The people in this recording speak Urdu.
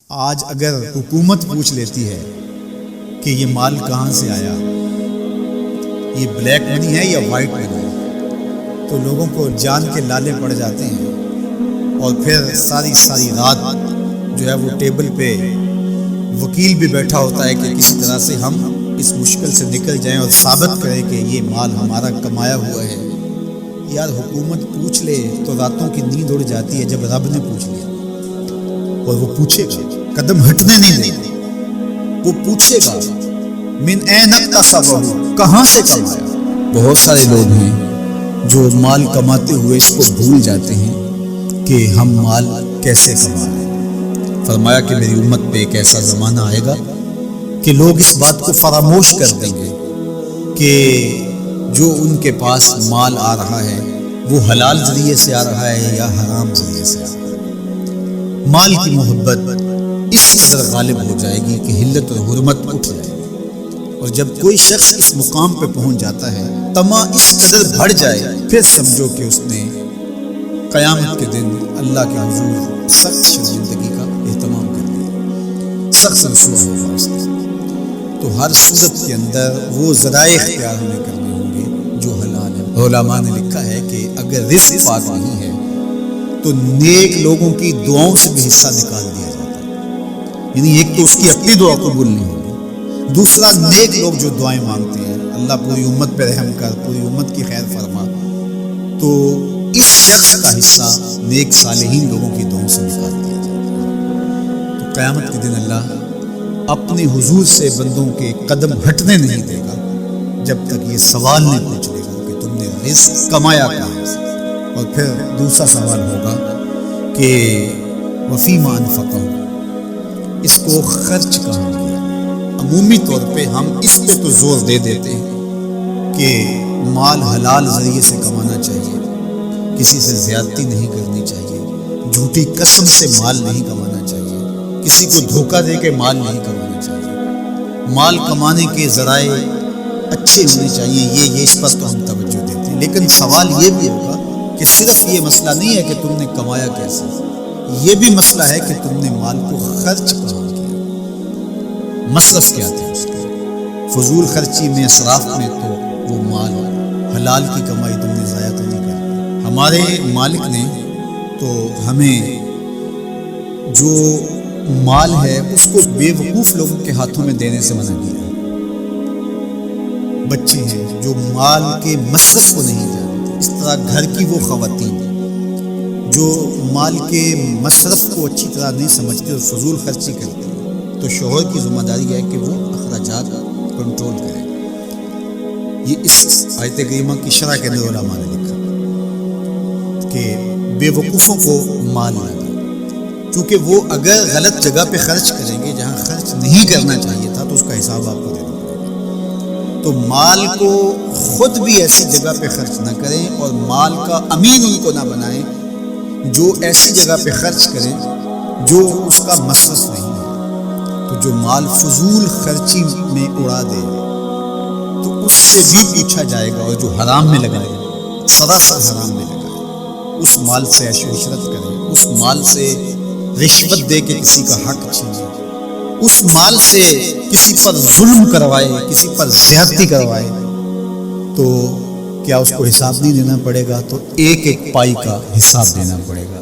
آج اگر حکومت پوچھ لیتی ہے کہ یہ مال کہاں سے آیا، یہ بلیک منی ہے یا وائٹ منی ہے، تو لوگوں کو جان کے لالے پڑ جاتے ہیں اور پھر ساری رات جو ہے وہ ٹیبل پہ وکیل بھی بیٹھا ہوتا ہے کہ کسی طرح سے ہم اس مشکل سے نکل جائیں اور ثابت کریں کہ یہ مال ہمارا کمایا ہوا ہے۔ یار حکومت پوچھ لے تو راتوں کی نیند اڑ جاتی ہے جب رب نے پوچھ لیا، اور وہ پوچھے گا، قدم ہٹنے نہیں دے گا، وہ پوچھے گا من این اکتسبہ، کہاں سے کمایا۔ بہت سارے لوگ ہیں جو مال کماتے ہوئے اس کو بھول جاتے ہیں کہ ہم مال کیسے کما رہے ہیں۔ فرمایا کہ میری امت پہ ایک ایسا زمانہ آئے گا کہ لوگ اس بات کو فراموش کر دیں گے کہ جو ان کے پاس مال آ رہا ہے وہ حلال ذریعے سے آ رہا ہے یا حرام ذریعے سے آ رہا ہے۔ مال کی محبت اس قدر غالب ہو جائے گی کہ حلت اور حرمت اٹھ جائے گی، اور جب کوئی شخص اس مقام پہ پہنچ جاتا ہے، طمع اس قدر بڑھ جائے، پھر سمجھو کہ اس نے قیامت کے دن اللہ کے حضور سخت زندگی کا اہتمام کر لیا، سخت رسوا ہوگا اس نے۔ تو ہر صورت کے اندر وہ ذرائع اختیار ہمیں کرنے ہوں گے جو حلال ہے۔ علماء نے لکھا ہے کہ اگر رزق پاک نہیں ہے تو نیک لوگوں کی دعاؤں سے بھی حصہ نکال دیا جاتا ہے، یعنی ایک تو اس کی اپنی دعا قبول نہیں ہوگی، دوسرا نیک لوگ جو دعائیں مانگتے ہیں، اللہ پوری امت پہ رحم کر، پوری امت کی خیر فرما، تو اس شخص کا حصہ نیک صالحین لوگوں کی دعاؤں سے نکال دیا جاتا ہے۔ تو قیامت کے دن اللہ اپنے حضور سے بندوں کے قدم ہٹنے نہیں دے گا جب تک یہ سوال نہیں پوچھ لے گا کہ تم نے رزق کمایا کہاں سے، اور پھر دوسرا سوال ہوگا کہ وفیما انفقہ، اس کو خرچ کہاں کیا۔ عمومی طور پہ ہم اس پہ تو زور دے دیتے ہیں کہ مال حلال ذریعے سے کمانا چاہیے، کسی سے زیادتی نہیں کرنی چاہیے، جھوٹی قسم سے مال نہیں کمانا چاہیے، کسی کو دھوکہ دے کے مال نہیں کمانا چاہیے، مال کمانے کے ذرائع اچھے ہونے چاہیے، یہ اس پر تو ہم توجہ دیتے ہیں۔ لیکن سوال یہ بھی ہوگا کہ صرف یہ مسئلہ نہیں ہے کہ تم نے کمایا کیسے، یہ بھی مسئلہ ہے کہ تم نے مال کو خرچ کہاں کیا، مصرف کیا تھا اس کا۔ فضول خرچی میں، اسراف میں تو وہ مال حلال کی کمائی تم نے ضائع تو نہیں کر۔ ہمارے مالک نے تو ہمیں جو مال ہے اس کو بے وقوف لوگوں کے ہاتھوں میں دینے سے منع کیا۔ بچے ہیں جو مال کے مصرف کو نہیں جانتے، اس طرح گھر کی وہ خواتین جو مال کے مصرف کو اچھی طرح نہیں سمجھتے اور فضول خرچی کرتے ہیں، تو شوہر کی ذمہ داری ہے کہ وہ اخراجات کنٹرول کرے۔ یہ اس آیت کریمہ کی شرح کے اندر علماء نے لکھا کہ بے وقوفوں کو مال نہ دیں، کیونکہ وہ اگر غلط جگہ پہ خرچ کریں گے جہاں خرچ نہیں کرنا چاہیے تھا تو اس کا حساب آپ کو دینا پڑے گا۔ تو مال کو خود بھی ایسی جگہ پہ خرچ نہ کریں اور مال کا امین ان کو نہ بنائیں جو ایسی جگہ پہ خرچ کریں جو اس کا مصرف نہیں ہے۔ تو جو مال فضول خرچی میں اڑا دے تو اس سے بھی پوچھا جائے گا، اور جو حرام میں لگائے، سراسر حرام میں لگائے، اس مال سے عیش و عشرت کریں، اس مال سے رشوت دے کے کسی کا حق چھینے، اس مال سے کسی پر ظلم کروائے، کسی پر زیادتی کروائے، تو کیا اس کو حساب نہیں دینا پڑے گا؟ تو ایک ایک پائی کا حساب دینا پڑے گا۔